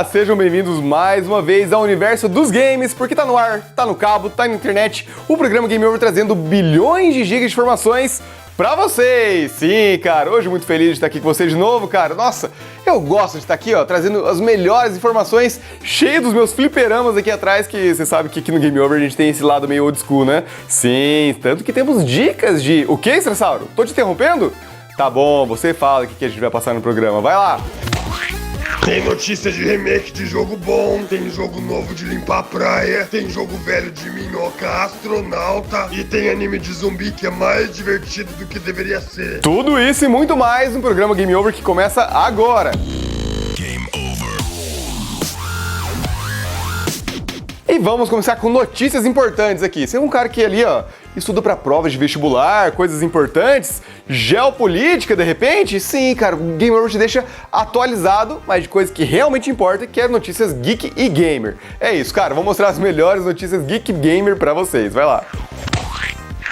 Olá, sejam bem-vindos mais uma vez ao universo dos games, porque tá no ar, tá no cabo, tá na internet, o programa Game Over trazendo bilhões de gigas de informações pra vocês. Sim, cara, hoje muito feliz de estar aqui com vocês de novo, cara. Nossa, eu gosto de estar aqui, ó, trazendo as melhores informações, cheio dos meus fliperamas aqui atrás, que você sabe que aqui no Game Over a gente tem esse lado meio old school, né? Sim, tanto que temos dicas de... O que, Estressauro? Tô te interrompendo? Tá bom, você fala o que a gente vai passar no programa, vai lá! Tem notícia de remake de jogo bom, tem jogo novo de limpar a praia, tem jogo velho de minhoca astronauta e tem anime de zumbi que é mais divertido do que deveria ser. Tudo isso e muito mais no programa Game Over que começa agora. Game Over. E vamos começar com notícias importantes aqui. Você é um cara que ali, ó, estuda para provas de vestibular, coisas importantes, geopolítica de repente? Sim, cara, o Game Over te deixa atualizado, mas de coisas que realmente importam, que é notícias geek e gamer. É isso, cara, vou mostrar as melhores notícias geek e gamer pra vocês, vai lá.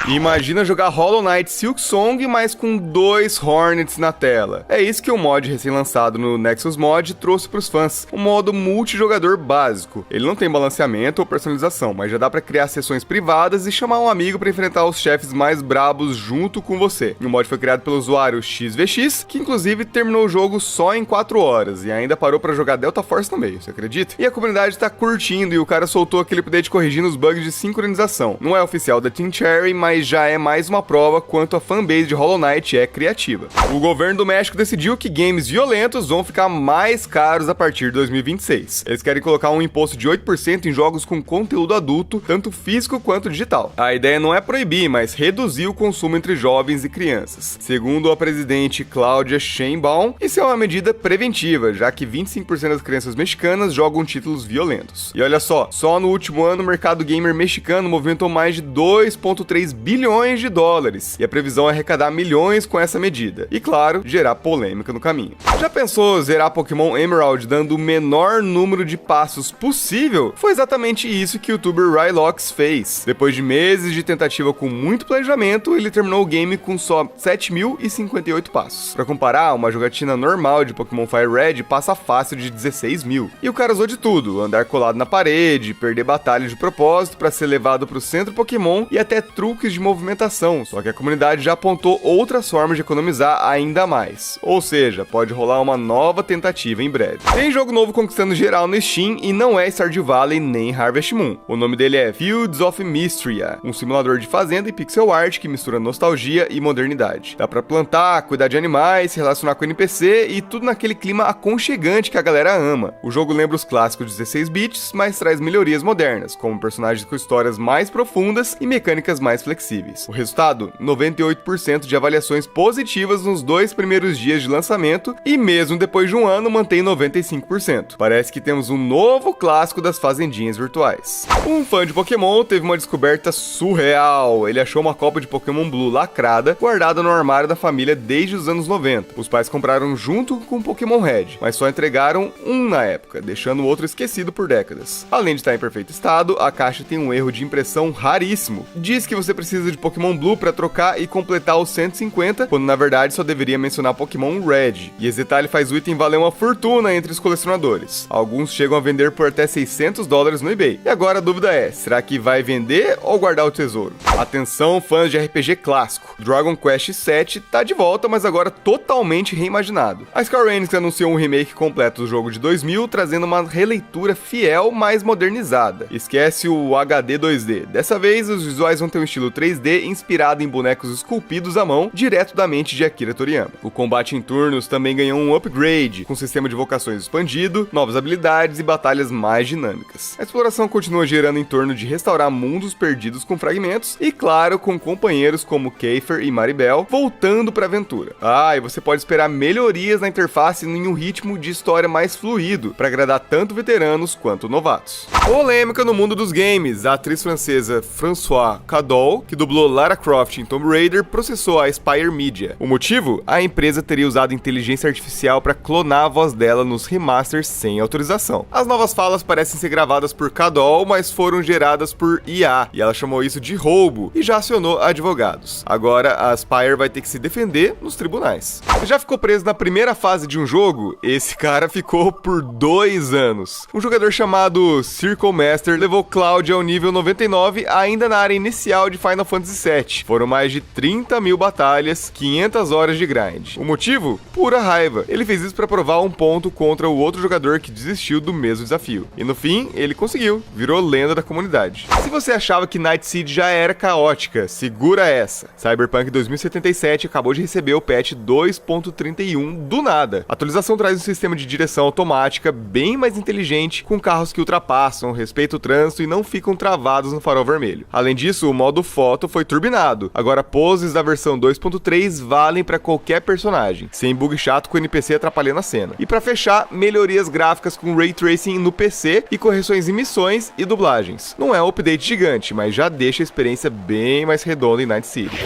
Imagina jogar Hollow Knight Silksong, mas com 2 Hornets na tela. É isso que o mod recém-lançado no Nexus Mod trouxe pros fãs, um modo multijogador básico. Ele não tem balanceamento ou personalização, mas já dá pra criar sessões privadas e chamar um amigo pra enfrentar os chefes mais brabos junto com você. O mod foi criado pelo usuário XVX, que inclusive terminou o jogo só em 4 horas, e ainda parou pra jogar Delta Force no meio, você acredita? E a comunidade tá curtindo, e o cara soltou aquele update corrigindo os bugs de sincronização. Não é oficial da Team Cherry, mas já é mais uma prova quanto a fanbase de Hollow Knight é criativa. O governo do México decidiu que games violentos vão ficar mais caros a partir de 2026. Eles querem colocar um imposto de 8% em jogos com conteúdo adulto, tanto físico quanto digital. A ideia não é proibir, mas reduzir o consumo entre jovens e crianças. Segundo a presidente Claudia Sheinbaum, isso é uma medida preventiva, já que 25% das crianças mexicanas jogam títulos violentos. E olha só no último ano o mercado gamer mexicano movimentou mais de 2,3 bilhões de dólares, e a previsão é arrecadar milhões com essa medida. E claro, gerar polêmica no caminho. Já pensou zerar Pokémon Emerald dando o menor número de passos possível? Foi exatamente isso que o youtuber Rylox fez. Depois de meses de tentativa com muito planejamento, ele terminou o game com só 7.058 passos. Pra comparar, uma jogatina normal de Pokémon Fire Red passa fácil de 16 mil. E o cara usou de tudo, andar colado na parede, perder batalhas de propósito pra ser levado pro centro Pokémon e até truques de movimentação, só que a comunidade já apontou outras formas de economizar ainda mais. Ou seja, pode rolar uma nova tentativa em breve. Tem jogo novo conquistando geral no Steam e não é Stardew Valley nem Harvest Moon. O nome dele é Fields of Mystria, um simulador de fazenda e pixel art que mistura nostalgia e modernidade. Dá pra plantar, cuidar de animais, se relacionar com NPC e tudo naquele clima aconchegante que a galera ama. O jogo lembra os clássicos 16 bits, mas traz melhorias modernas, como personagens com histórias mais profundas e mecânicas mais flexíveis. O resultado? 98% de avaliações positivas nos 2 primeiros dias de lançamento e mesmo depois de um ano mantém 95%. Parece que temos um novo clássico das fazendinhas virtuais. Um fã de Pokémon teve uma descoberta surreal. Ele achou uma copa de Pokémon Blue lacrada, guardada no armário da família desde os anos 90. Os pais compraram junto com o Pokémon Red, mas só entregaram um na época, deixando o outro esquecido por décadas. Além de estar em perfeito estado, a caixa tem um erro de impressão raríssimo. Diz que você precisa de Pokémon Blue para trocar e completar os 150, quando na verdade só deveria mencionar Pokémon Red. E esse detalhe faz o item valer uma fortuna entre os colecionadores. Alguns chegam a vender por até $600 no eBay. E agora a dúvida é, será que vai vender ou guardar o tesouro? Atenção, fãs de RPG clássico. Dragon Quest VII tá de volta, mas agora totalmente reimaginado. A Square Enix anunciou um remake completo do jogo de 2000, trazendo uma releitura fiel, mas modernizada. Esquece o HD 2D. Dessa vez, os visuais vão ter um estilo 3D inspirado em bonecos esculpidos à mão, direto da mente de Akira Toriyama. O combate em turnos também ganhou um upgrade, com sistema de vocações expandido, novas habilidades e batalhas mais dinâmicas. A exploração continua girando em torno de restaurar mundos perdidos com fragmentos e, claro, com companheiros como Kiefer e Maribel voltando pra aventura. E você pode esperar melhorias na interface em um ritmo de história mais fluido, para agradar tanto veteranos quanto novatos. Polêmica no mundo dos games. A atriz francesa Françoise Cadol Hall, que dublou Lara Croft em Tomb Raider, processou a Spire Media. O motivo? A empresa teria usado inteligência artificial para clonar a voz dela nos remasters sem autorização. As novas falas parecem ser gravadas por Cadol, mas foram geradas por IA, e ela chamou isso de roubo e já acionou advogados. Agora a Spire vai ter que se defender nos tribunais. Já ficou preso na primeira fase de um jogo? Esse cara ficou por 2 anos. Um jogador chamado Circle Master levou Cloud ao nível 99 ainda na área inicial de Final Fantasy VII. Foram mais de 30 mil batalhas, 500 horas de grind. O motivo? Pura raiva. Ele fez isso para provar um ponto contra o outro jogador que desistiu do mesmo desafio. E no fim, ele conseguiu. Virou lenda da comunidade. Se você achava que Night Siege já era caótica, segura essa. Cyberpunk 2077 acabou de receber o patch 2.31 do nada. A atualização traz um sistema de direção automática bem mais inteligente, com carros que ultrapassam, respeitam o trânsito e não ficam travados no farol vermelho. Além disso, o modo foto foi turbinado. Agora poses da versão 2.3 valem para qualquer personagem, sem bug chato com o NPC atrapalhando a cena. E para fechar, melhorias gráficas com Ray Tracing no PC e correções em missões e dublagens. Não é um update gigante, mas já deixa a experiência bem mais redonda em Night City.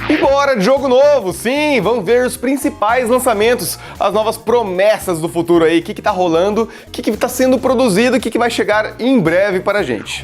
E bora de jogo novo, sim, vamos ver os principais lançamentos, as novas promessas do futuro aí, o que tá rolando, o que tá sendo produzido, o que vai chegar em breve para a gente.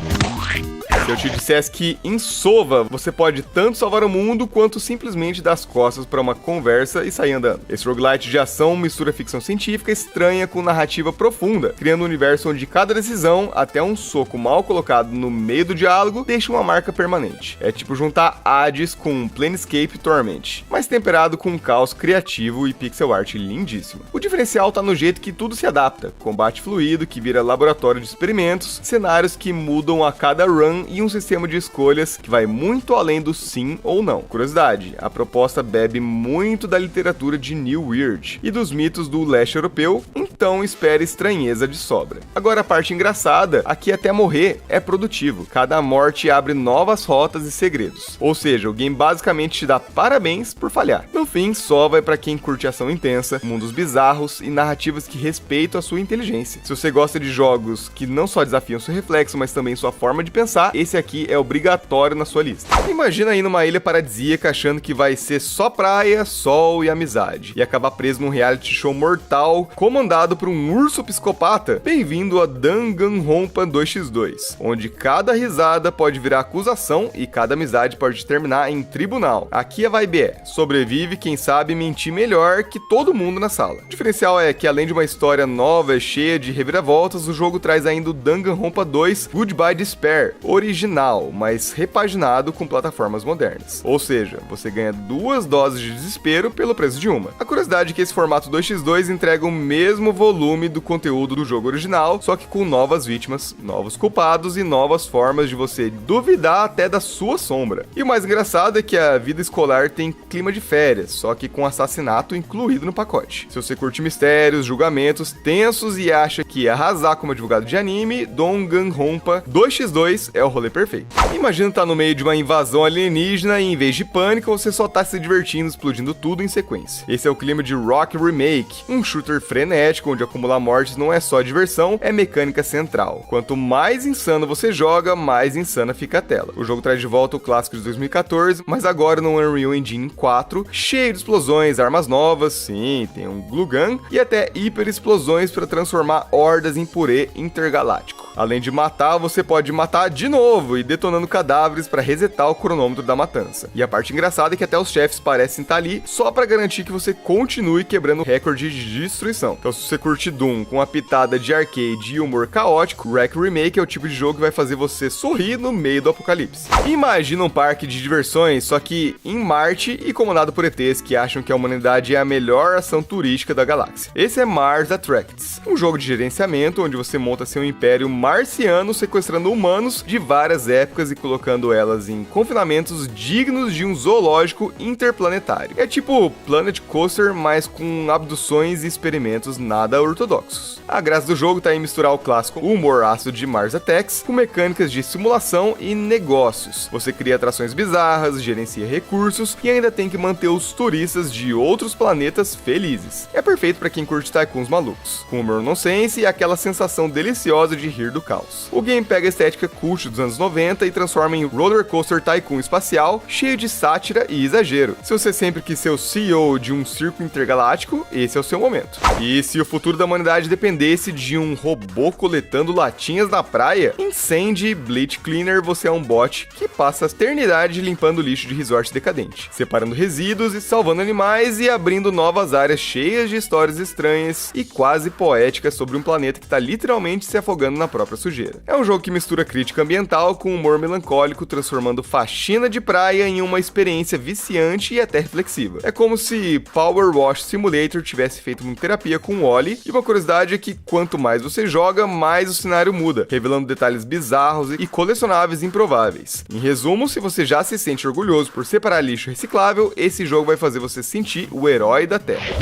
Se eu te dissesse que em Sova você pode tanto salvar o mundo quanto simplesmente dar as costas para uma conversa e sair andando. Esse roguelite de ação mistura ficção científica estranha com narrativa profunda, criando um universo onde cada decisão, até um soco mal colocado no meio do diálogo, deixa uma marca permanente. É tipo juntar Hades com Planescape Torment, mas temperado com um caos criativo e pixel art lindíssimo. O diferencial tá no jeito que tudo se adapta, combate fluido que vira laboratório de experimentos, cenários que mudam a cada run e um sistema de escolhas que vai muito além do sim ou não. Curiosidade, a proposta bebe muito da literatura de New Weird e dos mitos do leste europeu, então espere estranheza de sobra. Agora a parte engraçada, aqui até morrer é produtivo. Cada morte abre novas rotas e segredos. Ou seja, o game basicamente te dá parabéns por falhar. No fim, só vai pra quem curte ação intensa, mundos bizarros e narrativas que respeitam a sua inteligência. Se você gosta de jogos que não só desafiam seu reflexo, mas também sua forma de pensar, esse aqui é obrigatório na sua lista. Imagina aí numa ilha paradisíaca achando que vai ser só praia, sol e amizade, e acabar preso num reality show mortal comandado por um urso psicopata. Bem-vindo a Danganronpa 2x2, onde cada risada pode virar acusação e cada amizade pode terminar em tribunal. Aqui a vibe é: sobrevive quem sabe mentir melhor que todo mundo na sala. O diferencial é que além de uma história nova e cheia de reviravoltas, o jogo traz ainda o Danganronpa 2 Goodbye Despair, original, mas repaginado com plataformas modernas. Ou seja, você ganha 2 doses de desespero pelo preço de uma. A curiosidade é que esse formato 2x2 entrega o mesmo volume do conteúdo do jogo original, só que com novas vítimas, novos culpados e novas formas de você duvidar até da sua sombra. E o mais engraçado é que a vida escolar tem clima de férias, só que com assassinato incluído no pacote. Se você curte mistérios, julgamentos tensos e acha que ia arrasar como advogado de anime, Danganronpa 2x2 é o rolê perfeito. Imagina estar no meio de uma invasão alienígena e em vez de pânico, você só tá se divertindo, explodindo tudo em sequência. Esse é o clima de Rock Remake, um shooter frenético onde acumular mortes não é só diversão, é mecânica central. Quanto mais insano você joga, mais insana fica a tela. O jogo traz de volta o clássico de 2014, mas agora no Unreal Engine 4, cheio de explosões, armas novas, sim, tem um glue gun e até hiper explosões para transformar hordas em purê intergaláctico. Além de matar, você pode matar de novo e detonando cadáveres para resetar o cronômetro da matança. E a parte engraçada é que até os chefes parecem estar ali só para garantir que você continue quebrando o recorde de destruição. Então se você curte Doom com uma pitada de arcade e humor caótico, Wreck Remake é o tipo de jogo que vai fazer você sorrir no meio do apocalipse. Imagina um parque de diversões, só que em Marte e comandado por ETs que acham que a humanidade é a melhor ação turística da galáxia. Esse é Mars Attracts, um jogo de gerenciamento onde você monta seu império marciano sequestrando humanos de várias épocas e colocando elas em confinamentos dignos de um zoológico interplanetário. É tipo Planet Coaster, mas com abduções e experimentos nada ortodoxos. A graça do jogo tá em misturar o clássico humor ácido de Mars Attacks com mecânicas de simulação e negócios. Você cria atrações bizarras, gerencia recursos e ainda tem que manter os turistas de outros planetas felizes. É perfeito para quem curte tycoons malucos, com humor nonsense e aquela sensação deliciosa de rir líder do caos. O game pega a estética cult dos anos 90 e transforma em Roller Coaster Tycoon espacial, cheio de sátira e exagero. Se você sempre quis ser o CEO de um circo intergaláctico, esse é o seu momento. E se o futuro da humanidade dependesse de um robô coletando latinhas na praia, em Sandy Bleach Cleaner você é um bot que passa a eternidade limpando lixo de resort decadente, separando resíduos e salvando animais e abrindo novas áreas cheias de histórias estranhas e quase poéticas sobre um planeta que está literalmente se afogando na própria sujeira. É um jogo que mistura crítica ambiental com humor melancólico, transformando faxina de praia em uma experiência viciante e até reflexiva. É como se Power Wash Simulator tivesse feito uma terapia com o Wall-E, e uma curiosidade é que quanto mais você joga, mais o cenário muda, revelando detalhes bizarros e colecionáveis improváveis. Em resumo, se você já se sente orgulhoso por separar lixo reciclável, esse jogo vai fazer você sentir o herói da Terra.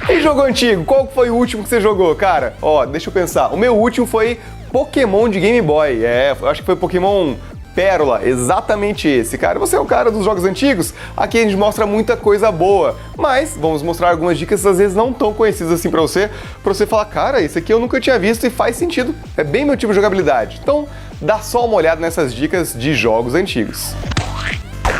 E jogo antigo, qual foi o último que você jogou, cara? Ó, deixa eu pensar. O meu último foi Pokémon de Game Boy. Eu acho que foi Pokémon Pérola, exatamente esse, cara. Você é o cara dos jogos antigos? Aqui a gente mostra muita coisa boa, mas vamos mostrar algumas dicas às vezes não tão conhecidas assim pra você falar, cara, esse aqui eu nunca tinha visto e faz sentido. É bem meu tipo de jogabilidade. Então, dá só uma olhada nessas dicas de jogos antigos.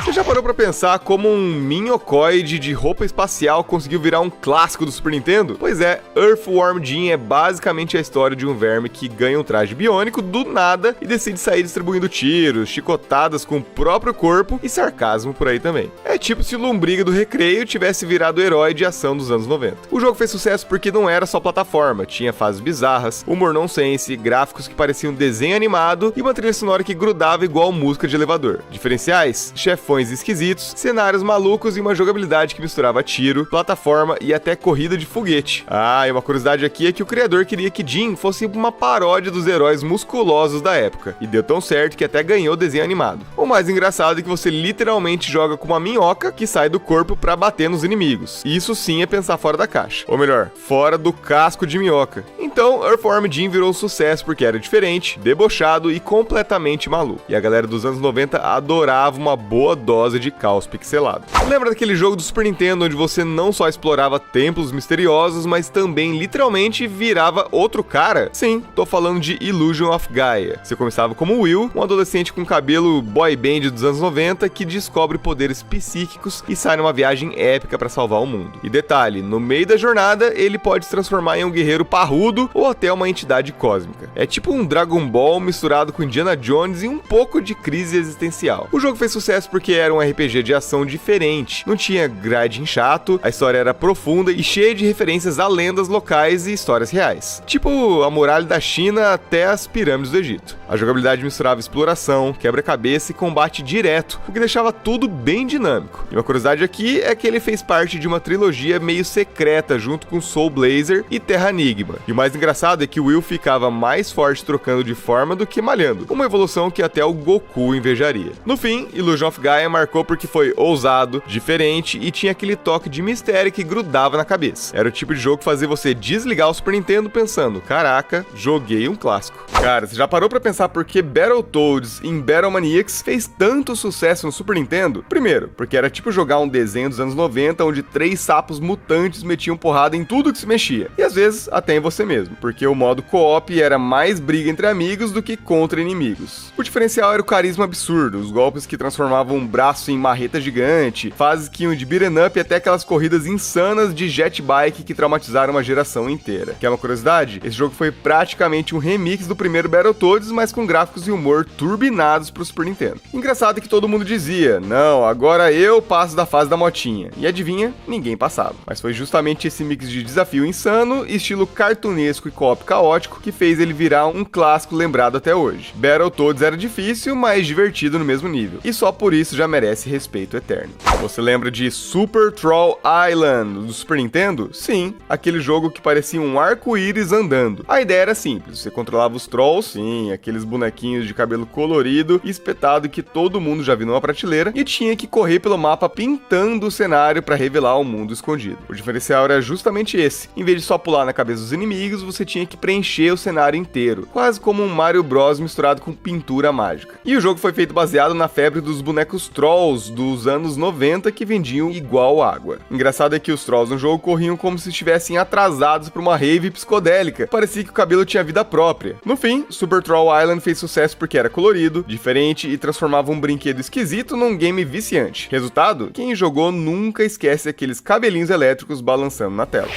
Você já parou pra pensar como um minhocoide de roupa espacial conseguiu virar um clássico do Super Nintendo? Pois é, Earthworm Jim é basicamente a história de um verme que ganha um traje biônico do nada e decide sair distribuindo tiros, chicotadas com o próprio corpo e sarcasmo por aí também. É tipo se o Lombriga do Recreio tivesse virado o herói de ação dos anos 90. O jogo fez sucesso porque não era só plataforma, tinha fases bizarras, humor nonsense, gráficos que pareciam desenho animado e uma trilha sonora que grudava igual música de elevador. Diferenciais? Chefões esquisitos, cenários malucos e uma jogabilidade que misturava tiro, plataforma e até corrida de foguete. Ah, e uma curiosidade aqui é que o criador queria que Jim fosse uma paródia dos heróis musculosos da época, e deu tão certo que até ganhou desenho animado. O mais engraçado é que você literalmente joga com uma minhoca que sai do corpo pra bater nos inimigos. Isso sim é pensar fora da caixa. Ou melhor, fora do casco de minhoca. Então, Earthworm Jim virou um sucesso porque era diferente, debochado e completamente maluco. E a galera dos anos 90 adorava uma boa dose de caos pixelado. Lembra daquele jogo do Super Nintendo onde você não só explorava templos misteriosos, mas também literalmente virava outro cara? Sim, tô falando de Illusion of Gaia. Você começava como Will, um adolescente com cabelo boy band dos anos 90 que descobre poderes psíquicos e sai numa viagem épica pra salvar o mundo. E detalhe, no meio da jornada ele pode se transformar em um guerreiro parrudo ou até uma entidade cósmica. É tipo um Dragon Ball misturado com Indiana Jones e um pouco de crise existencial. O jogo fez sucesso porque era um RPG de ação diferente, não tinha grinding chato, a história era profunda e cheia de referências a lendas locais e histórias reais. Tipo a muralha da China até as pirâmides do Egito. A jogabilidade misturava exploração, quebra-cabeça e combate direto, o que deixava tudo bem dinâmico. E uma curiosidade aqui é que ele fez parte de uma trilogia meio secreta junto com Soul Blazer e Terra Enigma. E o mais engraçado é que o Will ficava mais forte trocando de forma do que malhando, uma evolução que até o Goku invejaria. No fim, Illusion of Gaia marcou porque foi ousado, diferente e tinha aquele toque de mistério que grudava na cabeça. Era o tipo de jogo que fazia você desligar o Super Nintendo pensando, caraca, joguei um clássico. Cara, você já parou pra pensar por que Battletoads em Battle Maniacs fez tanto sucesso no Super Nintendo? Primeiro, porque era tipo jogar um desenho dos anos 90 onde 3 sapos mutantes metiam porrada em tudo que se mexia. E às vezes até em você mesmo, porque o modo co-op era mais briga entre amigos do que contra inimigos. O diferencial era o carisma absurdo, os golpes que transformavam um braço em marreta gigante, fases que iam de beat'em up até aquelas corridas insanas de jet bike que traumatizaram uma geração inteira. Quer uma curiosidade? Esse jogo foi praticamente um remix do primeiro Battletoads, mas com gráficos e humor turbinados pro Super Nintendo. Engraçado é que todo mundo dizia, não, agora eu passo da fase da motinha. E adivinha? Ninguém passava. Mas foi justamente esse mix de desafio insano, estilo cartunesco e co-op caótico que fez ele virar um clássico lembrado até hoje. Battletoads era difícil, mas divertido no mesmo nível. E só por isso já merece respeito eterno. Você lembra de Super Troll Island do Super Nintendo? Sim, aquele jogo que parecia um arco-íris andando. A ideia era simples, você controlava os trolls, sim, aqueles bonequinhos de cabelo colorido e espetado que todo mundo já viu numa prateleira, e tinha que correr pelo mapa pintando o cenário para revelar o mundo escondido. O diferencial era justamente esse, em vez de só pular na cabeça dos inimigos, você tinha que preencher o cenário inteiro, quase como um Mario Bros misturado com pintura mágica. E o jogo foi feito baseado na febre dos bonecos trolls dos anos 90 que vendiam igual água. Engraçado é que os trolls no jogo corriam como se estivessem atrasados para uma rave psicodélica, parecia que o cabelo tinha vida própria. No fim, Super Troll Island fez sucesso porque era colorido, diferente e transformava um brinquedo esquisito num game viciante. Resultado? Quem jogou nunca esquece aqueles cabelinhos elétricos balançando na tela.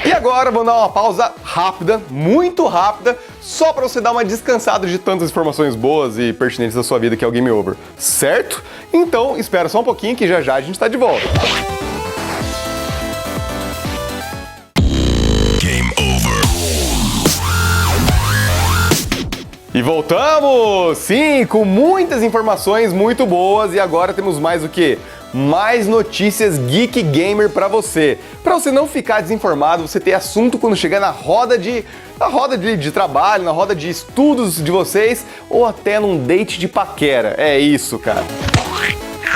E agora vamos dar uma pausa rápida, muito rápida, só para você dar uma descansada de tantas informações boas e pertinentes da sua vida que é o Game Over, certo? Então espera só um pouquinho que já já a gente está de volta. E voltamos! Sim, com muitas informações muito boas e agora temos mais o quê? Mais notícias Geek Gamer pra você. Pra você não ficar desinformado, você ter assunto quando chegar na roda de trabalho, na roda de estudos de vocês ou até num date de paquera. É isso, cara.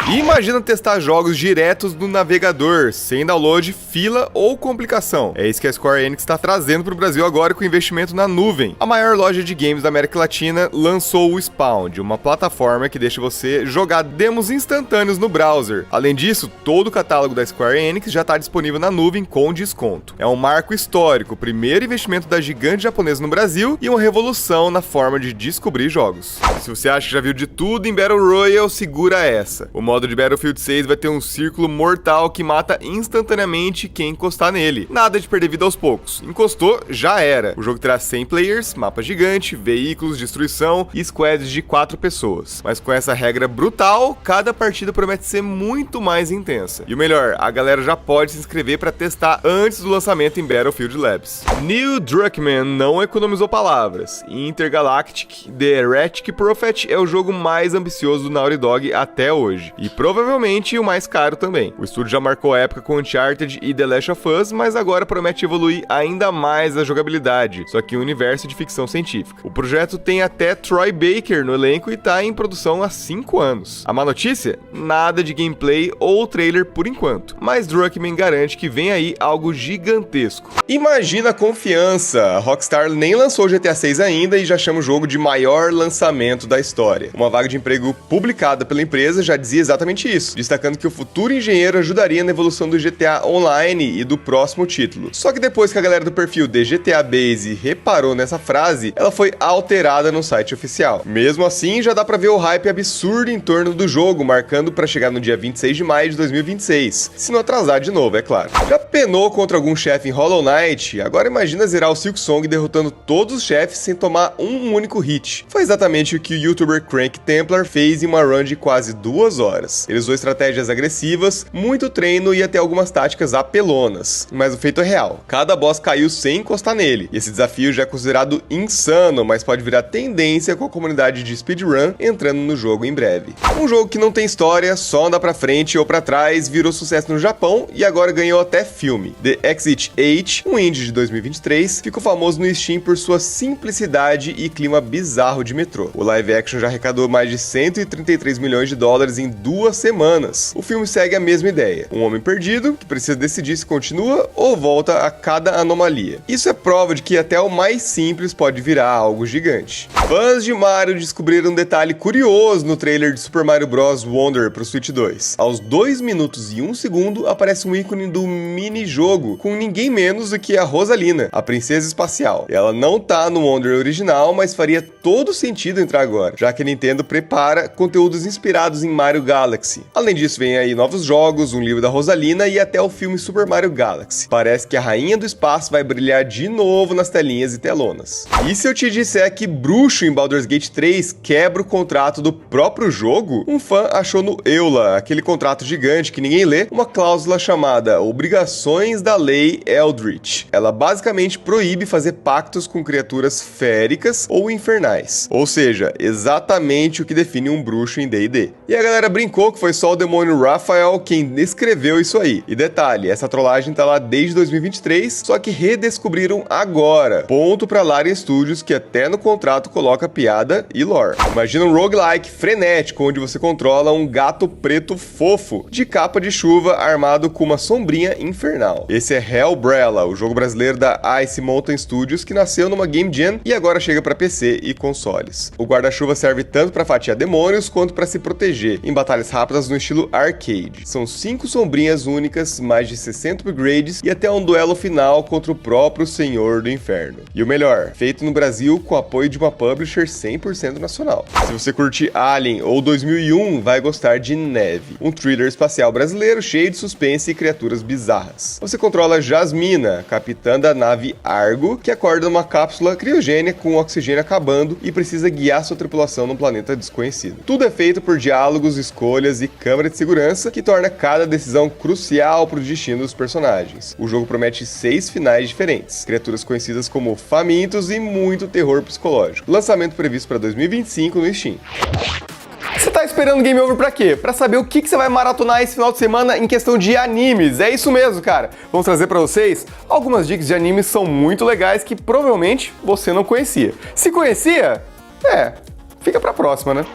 Imagina testar jogos diretos no navegador, sem download, fila ou complicação. É isso que a Square Enix está trazendo para o Brasil agora com investimento na nuvem. A maior loja de games da América Latina lançou o Spawn, uma plataforma que deixa você jogar demos instantâneos no browser. Além disso, todo o catálogo da Square Enix já está disponível na nuvem com desconto. É um marco histórico, o primeiro investimento da gigante japonesa no Brasil e uma revolução na forma de descobrir jogos. Se você acha que já viu de tudo em Battle Royale, segura essa. O modo de Battlefield 6 vai ter um círculo mortal que mata instantaneamente quem encostar nele. Nada de perder vida aos poucos. Encostou, já era. O jogo terá 100 players, mapa gigante, veículos, destruição e squads de 4 pessoas. Mas com essa regra brutal, cada partida promete ser muito mais intensa. E o melhor, a galera já pode se inscrever para testar antes do lançamento em Battlefield Labs. Neil Druckmann não economizou palavras. Intergalactic The Heretic Prophet é o jogo mais ambicioso do Naughty Dog até hoje. E provavelmente o mais caro também. O estúdio já marcou época com Uncharted e The Last of Us, mas agora promete evoluir ainda mais a jogabilidade, só que em um universo de ficção científica. O projeto tem até Troy Baker no elenco e tá em produção há 5 anos. A má notícia? Nada de gameplay ou trailer por enquanto, mas Druckmann garante que vem aí algo gigantesco. Imagina a confiança! A Rockstar nem lançou o GTA 6 ainda e já chama o jogo de maior lançamento da história. Uma vaga de emprego publicada pela empresa já dizia exatamente isso, destacando que o futuro engenheiro ajudaria na evolução do GTA Online e do próximo título. Só que depois que a galera do perfil The GTA Base reparou nessa frase, ela foi alterada no site oficial. Mesmo assim, já dá pra ver o hype absurdo em torno do jogo, marcando pra chegar no dia 26 de maio de 2026, se não atrasar de novo, é claro. Já penou contra algum chefe em Hollow Knight? Agora imagina zerar o Silksong derrotando todos os chefes sem tomar um único hit. Foi exatamente o que o youtuber Crank Templar fez em uma run de quase 2 horas. Ele usou estratégias agressivas, muito treino e até algumas táticas apelonas. Mas o feito é real. Cada boss caiu sem encostar nele. E esse desafio já é considerado insano, mas pode virar tendência com a comunidade de speedrun entrando no jogo em breve. Um jogo que não tem história, só anda pra frente ou pra trás, virou sucesso no Japão e agora ganhou até filme. The Exit 8, um indie de 2023, ficou famoso no Steam por sua simplicidade e clima bizarro de metrô. O live action já arrecadou mais de 133 milhões de dólares em 2 semanas. O filme segue a mesma ideia. Um homem perdido, que precisa decidir se continua ou volta a cada anomalia. Isso é prova de que até o mais simples pode virar algo gigante. Fãs de Mario descobriram um detalhe curioso no trailer de Super Mario Bros. Wonder pro Switch 2. Aos 2 minutos e 1 segundo, aparece um ícone do mini-jogo, com ninguém menos do que a Rosalina, a princesa espacial. Ela não tá no Wonder original, mas faria todo sentido entrar agora, já que a Nintendo prepara conteúdos inspirados em Mario Galaxy. Além disso, vem aí novos jogos, um livro da Rosalina e até o filme Super Mario Galaxy. Parece que a rainha do espaço vai brilhar de novo nas telinhas e telonas. E se eu te disser que bruxo em Baldur's Gate 3 quebra o contrato do próprio jogo? Um fã achou no EULA, aquele contrato gigante que ninguém lê, uma cláusula chamada Obrigações da Lei Eldritch. Ela basicamente proíbe fazer pactos com criaturas féricas ou infernais. Ou seja, exatamente o que define um bruxo em D&D. E a galera brincou que foi só o demônio Raphael quem descreveu isso aí. E detalhe, essa trollagem tá lá desde 2023, só que redescobriram agora. Ponto pra Larian Studios, que até no contrato coloca piada e lore. Imagina um roguelike frenético, onde você controla um gato preto fofo, de capa de chuva, armado com uma sombrinha infernal. Esse é Hellbrella, o jogo brasileiro da Ice Mountain Studios, que nasceu numa Game Jam e agora chega pra PC e consoles. O guarda-chuva serve tanto pra fatiar demônios, quanto pra se proteger em batalhas batalhas rápidas no estilo arcade. São 5 sombrinhas únicas, mais de 60 upgrades e até um duelo final contra o próprio Senhor do Inferno. E o melhor, feito no Brasil com apoio de uma publisher 100% nacional. Se você curte Alien ou 2001, vai gostar de Neve, um thriller espacial brasileiro cheio de suspense e criaturas bizarras. Você controla Jasmina, capitã da nave Argo, que acorda numa cápsula criogênica com o oxigênio acabando e precisa guiar sua tripulação num planeta desconhecido. Tudo é feito por diálogos, escolhas e câmera de segurança que torna cada decisão crucial para o destino dos personagens. O jogo promete 6 finais diferentes, criaturas conhecidas como famintos e muito terror psicológico. Lançamento previsto para 2025 no Steam. Você tá esperando Game Over pra quê? Pra saber o que você vai maratonar esse final de semana em questão de animes. É isso mesmo, cara. Vamos trazer pra vocês algumas dicas de animes que são muito legais que provavelmente você não conhecia. Se conhecia, fica pra próxima, né?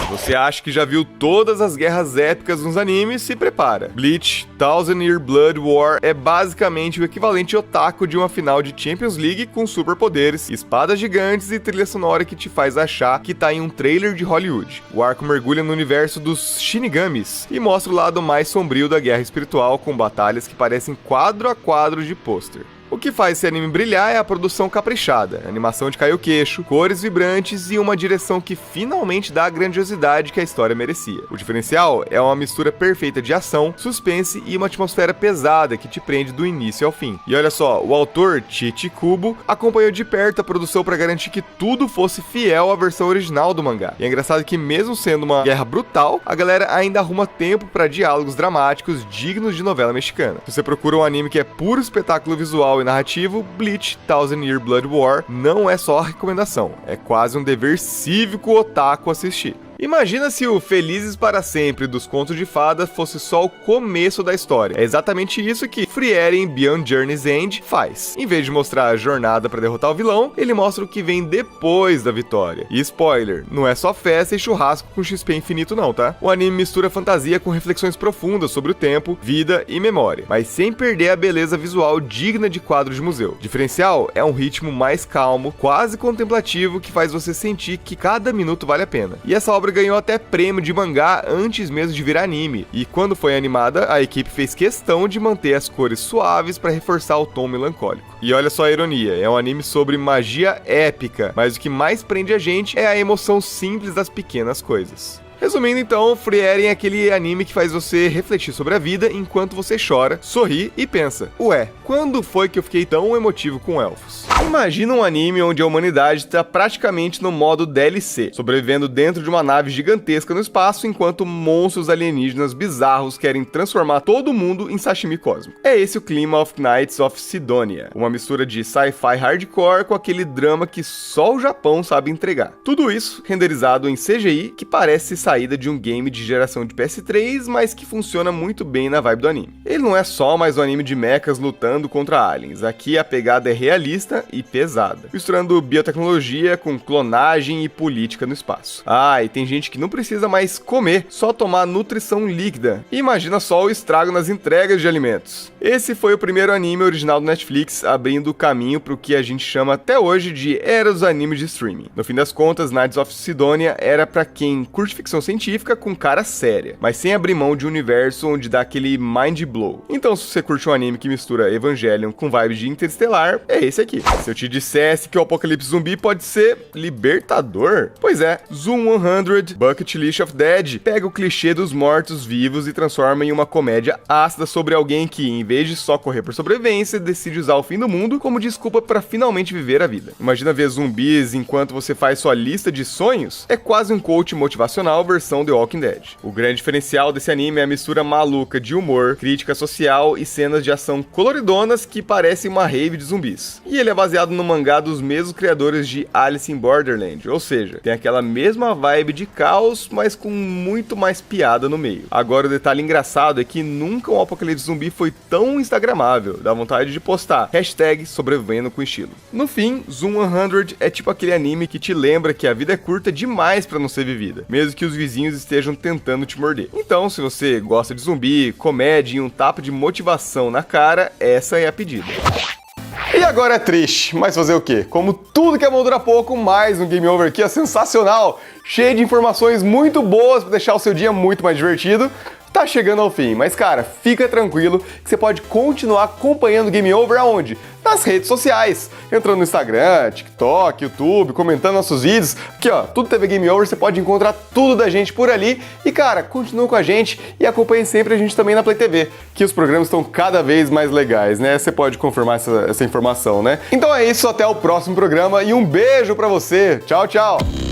Você acha que já viu todas as guerras épicas nos animes? Se prepara. Bleach Thousand Year Blood War é basicamente o equivalente otaku de uma final de Champions League com superpoderes, espadas gigantes e trilha sonora que te faz achar que tá em um trailer de Hollywood. O arco mergulha no universo dos Shinigamis e mostra o lado mais sombrio da guerra espiritual com batalhas que parecem quadro a quadro de pôster. O que faz esse anime brilhar é a produção caprichada, animação de cair o queixo, cores vibrantes e uma direção que finalmente dá a grandiosidade que a história merecia. O diferencial é uma mistura perfeita de ação, suspense e uma atmosfera pesada que te prende do início ao fim. E olha só, o autor, Chichi Kubo, acompanhou de perto a produção para garantir que tudo fosse fiel à versão original do mangá. E é engraçado que mesmo sendo uma guerra brutal, a galera ainda arruma tempo para diálogos dramáticos dignos de novela mexicana. Se você procura um anime que é puro espetáculo visual e narrativo, Bleach Thousand Year Blood War não é só recomendação, é quase um dever cívico otaku assistir. Imagina se o Felizes para Sempre dos Contos de Fadas fosse só o começo da história. É exatamente isso que Frieren Beyond Journey's End faz. Em vez de mostrar a jornada para derrotar o vilão, ele mostra o que vem depois da vitória. E spoiler, não é só festa e churrasco com XP infinito não, tá? O anime mistura fantasia com reflexões profundas sobre o tempo, vida e memória, mas sem perder a beleza visual digna de quadro de museu. O diferencial é um ritmo mais calmo, quase contemplativo, que faz você sentir que cada minuto vale a pena. E essa obra ganhou até prêmio de mangá antes mesmo de virar anime, e quando foi animada, a equipe fez questão de manter as cores suaves para reforçar o tom melancólico. E olha só a ironia, é um anime sobre magia épica, mas o que mais prende a gente é a emoção simples das pequenas coisas. Resumindo então, Frieren é aquele anime que faz você refletir sobre a vida enquanto você chora, sorri e pensa: ué, quando foi que eu fiquei tão emotivo com elfos? Imagina um anime onde a humanidade está praticamente no modo DLC, sobrevivendo dentro de uma nave gigantesca no espaço enquanto monstros alienígenas bizarros querem transformar todo mundo em sashimi cósmico. É esse o clima of Knights of Sidonia, uma mistura de sci-fi hardcore com aquele drama que só o Japão sabe entregar. Tudo isso renderizado em CGI que parece saída de um game de geração de PS3, mas que funciona muito bem na vibe do anime. Ele não é só mais um anime de mechas lutando contra aliens, aqui a pegada é realista e pesada, misturando biotecnologia com clonagem e política no espaço. Ah, e tem gente que não precisa mais comer, só tomar nutrição líquida. E imagina só o estrago nas entregas de alimentos. Esse foi o primeiro anime original do Netflix, abrindo o caminho para o que a gente chama até hoje de era dos animes de streaming. No fim das contas, Knights of Sidonia era para quem curte ficção científica com cara séria, mas sem abrir mão de um universo onde dá aquele mind blow. Então, se você curte um anime que mistura Evangelion com vibes de Interestelar, é esse aqui. Se eu te dissesse que o apocalipse zumbi pode ser libertador, pois é, Zoom 100 Bucket List of Dead pega o clichê dos mortos-vivos e transforma em uma comédia ácida sobre alguém que, em vez de só correr por sobrevivência, decide usar o fim do mundo como desculpa para finalmente viver a vida. Imagina ver zumbis enquanto você faz sua lista de sonhos? É quase um coach motivacional versão The Walking Dead. O grande diferencial desse anime é a mistura maluca de humor, crítica social e cenas de ação coloridonas que parecem uma rave de zumbis. E ele é baseado no mangá dos mesmos criadores de Alice in Borderland, ou seja, tem aquela mesma vibe de caos, mas com muito mais piada no meio. Agora o detalhe engraçado é que nunca um apocalipse zumbi foi tão instagramável, dá vontade de postar #sobrevivendo com estilo. No fim, Zoom 100 é tipo aquele anime que te lembra que a vida é curta demais pra não ser vivida, mesmo que os vizinhos estejam tentando te morder. Então, se você gosta de zumbi, comédia e um tapa de motivação na cara, essa é a pedida. E agora é triste, mas fazer o quê? Como tudo que é bom dura pouco, mais um Game Over aqui é sensacional, cheio de informações muito boas para deixar o seu dia muito mais divertido. Tá chegando ao fim, mas cara, fica tranquilo que você pode continuar acompanhando o Game Over aonde? Nas redes sociais, entrando no Instagram, TikTok, YouTube, comentando nossos vídeos. Aqui ó, tudo TV Game Over, você pode encontrar tudo da gente por ali. E cara, continua com a gente e acompanhe sempre a gente também na Play TV, que os programas estão cada vez mais legais, né? Você pode confirmar essa informação, né? Então é isso, até o próximo programa e um beijo pra você. Tchau, tchau!